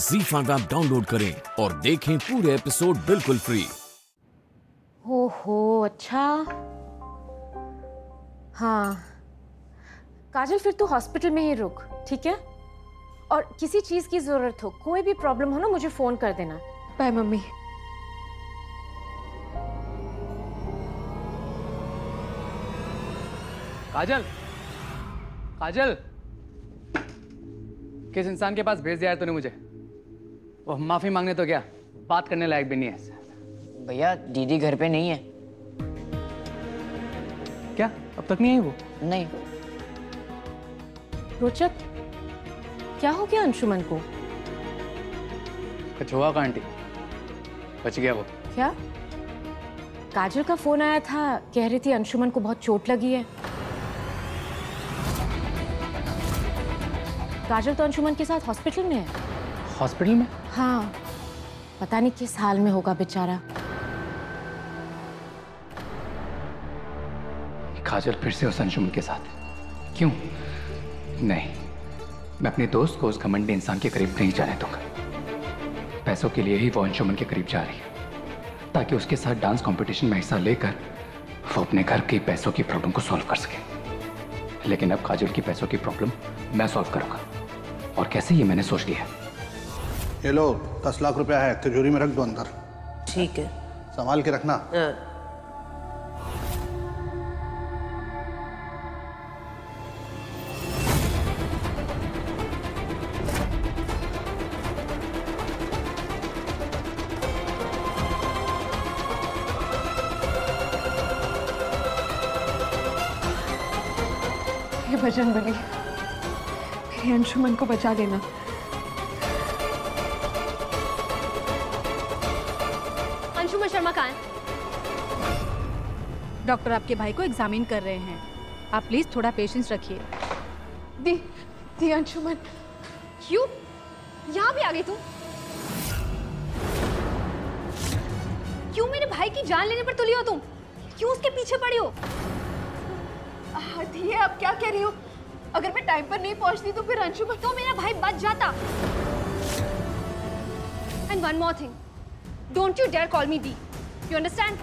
ZEE5 app download करें और देखें पूरे एपिसोड बिल्कुल फ्री। ओहो, अच्छा। हाँ काजल, फिर तू हॉस्पिटल में ही रुक, ठीक है? और किसी चीज की जरूरत हो, कोई भी प्रॉब्लम हो ना, मुझे फोन कर देना। Bye mummy. काजल, काजल, किस इंसान के पास भेज दिया है तूने मुझे? वो माफी मांगने तो क्या, बात करने लायक भी नहीं है। भैया दीदी घर पे नहीं है। क्या अब तक नहीं आई वो? नहीं। रोचक, क्या हो गया अंशुमन को? कुछ हुआ का आंटी? बच गया वो? क्या? काजल का फोन आया था, कह रही थी अंशुमन को बहुत चोट लगी है। काजल तो अंशुमन के साथ हॉस्पिटल में है। हॉस्पिटल में? हाँ, पता नहीं किस हाल में होगा बेचारा। काजल फिर से उस अंशुमन के साथ? क्यों? नहीं, मैं अपने दोस्त को उस घमंडी इंसान के करीब नहीं जाने दूंगा। पैसों के लिए ही वो अंशुमन के करीब जा रही है, ताकि उसके साथ डांस कंपटीशन में हिस्सा लेकर वो अपने घर की पैसों की प्रॉब्लम को सॉल्व कर सके। लेकिन अब काजल की पैसों की प्रॉब्लम मैं सॉल्व करूंगा। और कैसे, ये मैंने सोच लिया। ये लो, 10 लाख रुपया है, तिजोरी में रख दो अंदर। ठीक है। संभाल के रखना। ये भजन बली, मेरे अंशुमन को बचा लेना। अंशुमन शर्मा कहाँ है? डॉक्टर आपके भाई को एग्जामिन कर रहे हैं, आप प्लीज थोड़ा पेशेंस रखिए। दी अंशुमन। क्यों यहाँ भी आ गई तुम? क्यों मेरे भाई की जान लेने पर तुली हो तुम? क्यों उसके पीछे पड़ी हो? दी, आप क्या कह रही हो? अगर मैं टाइम पर नहीं पहुंचती तो फिर अंशुमन तो मेरा भाई बच जाता। And one more thing, don't you dare call me दी, यू अंडरस्टैंड?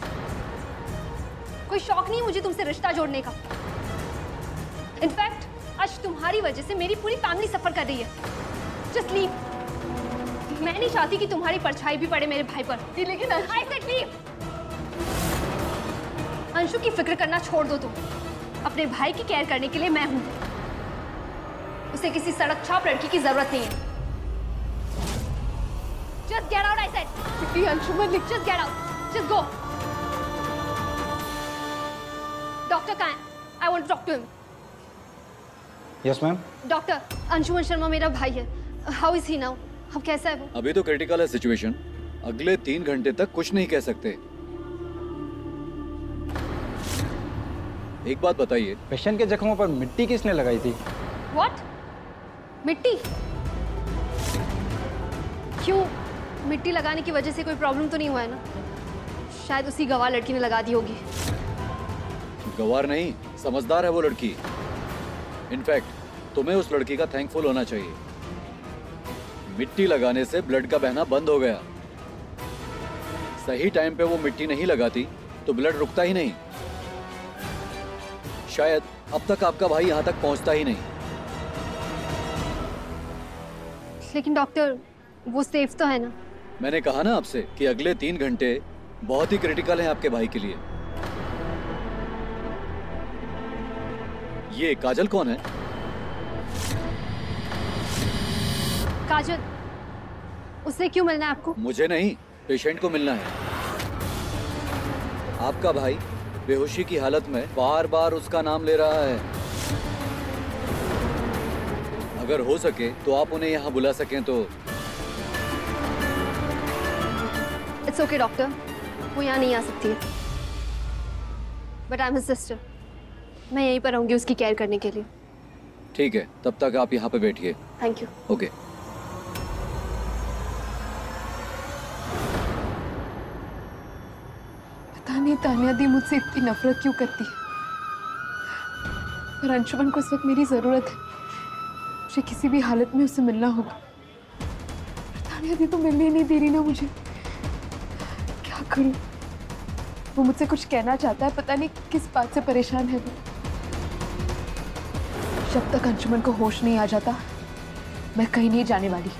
कोई शौक नहीं मुझे तुमसे रिश्ता जोड़ने का। इनफैक्ट आज तुम्हारी वजह से मेरी पूरी फैमिली सफर कर रही है। Just leave. मैं नहीं चाहती कि तुम्हारी परछाई भी पड़े मेरे भाई पर। लेकिन आई सेड लीव। अंशु की फिक्र करना छोड़ दो तुम। अपने भाई की केयर करने के लिए मैं हूं। उसे किसी सड़क छाप लड़की की जरूरत नहीं है। Just get out, I said. Anshuman, just get out. Just go. Doctor कहाँ है? I want to talk to him. Yes ma'am. Doctor, Anshuman Sharma मेरा भाई है। How is he now? अब कैसा है वो? अभी तो क्रिटिकल है सिचुएशन। अगले 3 घंटे तक कुछ नहीं कह सकते। एक बात बताइए, पेशेंट के जख्मों पर मिट्टी किसने लगाई थी? What? मिट्टी? क्यों? मिट्टी लगाने की वजह से कोई प्रॉब्लम तो नहीं हुआ है ना? शायद उसी गवार लड़की ने लगा दी होगी। गवार नहीं, समझदार है वो लड़की। इनफैक्ट तुम्हें उस लड़की का थैंकफुल होना चाहिए। मिट्टी लगाने से ब्लड का बहना बंद हो गया। सही टाइम पे वो मिट्टी नहीं लगाती तो ब्लड रुकता ही नहीं। शायद अब तक आपका भाई यहाँ तक पहुँचता ही नहीं। लेकिन डॉक्टर, वो सेफ तो है ना? मैंने कहा ना आपसे कि अगले 3 घंटे बहुत ही क्रिटिकल हैं आपके भाई के लिए। ये काजल कौन है? काजल, उससे क्यों मिलना है आपको? मुझे नहीं, पेशेंट को मिलना है। आपका भाई बेहोशी की हालत में बार बार उसका नाम ले रहा है। अगर हो सके तो आप उन्हें यहाँ बुला सकें तो। इट्स ओके डॉक्टर, वो यहाँ नहीं आ सकती है। But I am his sister. मैं यहीं पर रहूंगी उसकी केयर करने के लिए। ठीक है, तब तक आप यहाँ पे बैठिए। Thank you. ओके। पता नहीं तानिया दी मुझसे इतनी नफरत क्यों करती है, पर अंशुमन को इस वक्त मेरी जरूरत है। मुझे किसी भी हालत में उससे मिलना होगा। पता कामयाबी तो मिलने ही नहीं दे रही ना मुझे, क्या करूं? वो मुझसे कुछ कहना चाहता है, पता नहीं किस बात से परेशान है वो। जब तक अंशुमन को होश नहीं आ जाता मैं कहीं नहीं जाने वाली,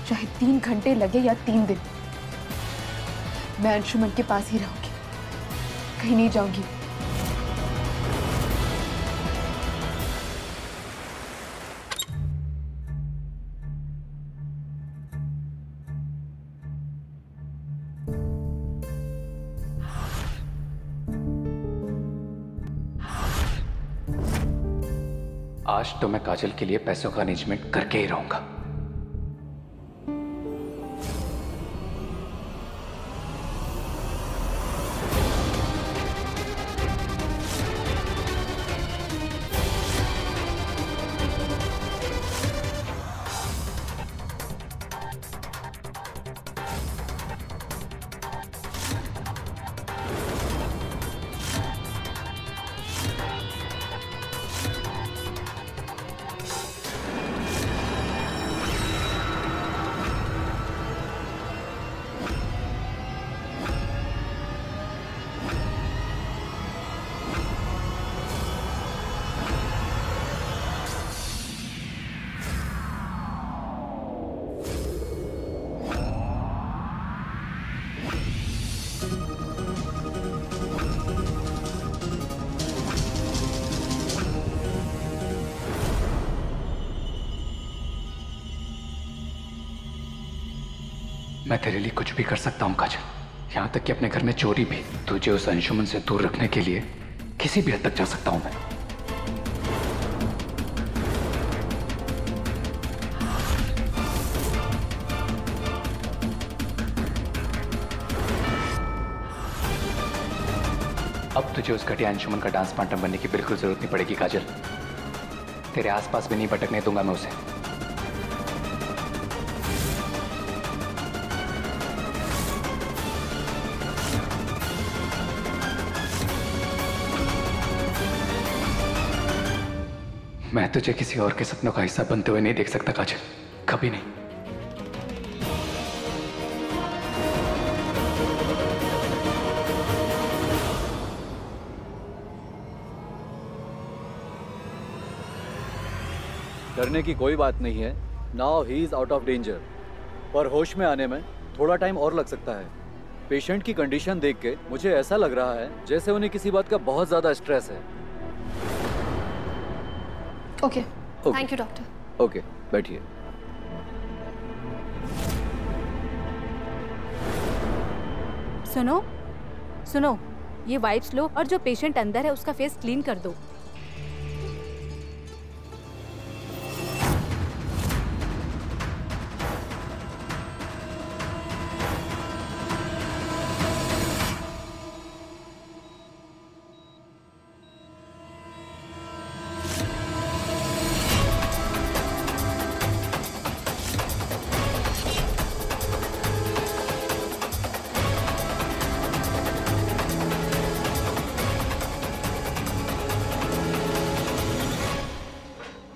चाहे 3 घंटे लगे या 3 दिन। मैं अंशुमन के पास ही रहूंगी, कहीं नहीं जाऊंगी। आज तो मैं काजल के लिए पैसों का अरेंजमेंट करके ही रहूंगा। मैं तेरे लिए कुछ भी कर सकता हूं काजल, यहां तक कि अपने घर में चोरी भी। तुझे उस अंशुमन से दूर रखने के लिए किसी भी हद तक जा सकता हूं मैं। अब तुझे उस घटिया अंशुमन का डांस पार्टनर बनने की बिल्कुल जरूरत नहीं पड़ेगी काजल। तेरे आसपास भी नहीं भटकने दूंगा मैं उसे। मैं तुझे किसी और के सपनों का हिस्सा बनते हुए नहीं देख सकता काजल, कभी नहीं। डरने की कोई बात नहीं है। Now he is out of danger, पर होश में आने में थोड़ा टाइम और लग सकता है। पेशेंट की कंडीशन देख के मुझे ऐसा लग रहा है जैसे उन्हें किसी बात का बहुत ज्यादा स्ट्रेस है। Okay, thank you doctor. Okay, बैठिए। सुनो सुनो, ये वाइप्स लो और जो पेशेंट अंदर है उसका फेस क्लीन कर दो।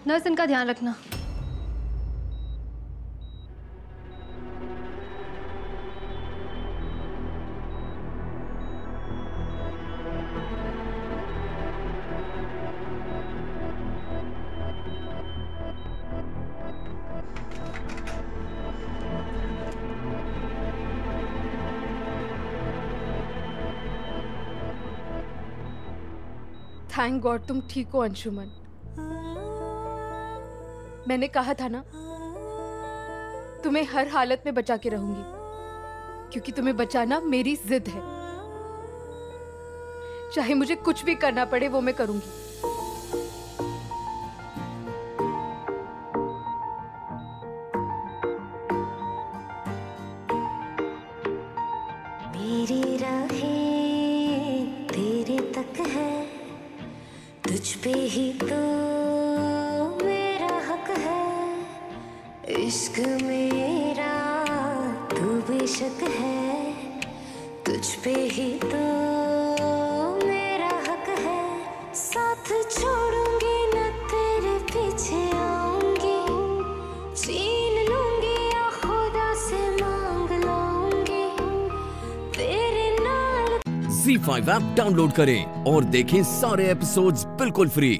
नर्स, इनका ध्यान रखना। थैंक गॉड तुम ठीक हो अंशुमन। मैंने कहा था ना तुम्हें हर हालत में बचा के रहूंगी, क्योंकि तुम्हें बचाना मेरी जिद है। चाहे मुझे कुछ भी करना पड़े वो मैं करूंगी। मेरी राहें तेरे तक है, तुझ पे ही तो इश्क मेरा तू बेशक है, तुझ पे ही तो मेरा हक है। साथ छोड़ूंगी न तेरे पीछे आऊंगी, छीन लूंगी या खुदा ZEE5 ऐप डाउनलोड करें और देखें सारे एपिसोड्स बिल्कुल फ्री।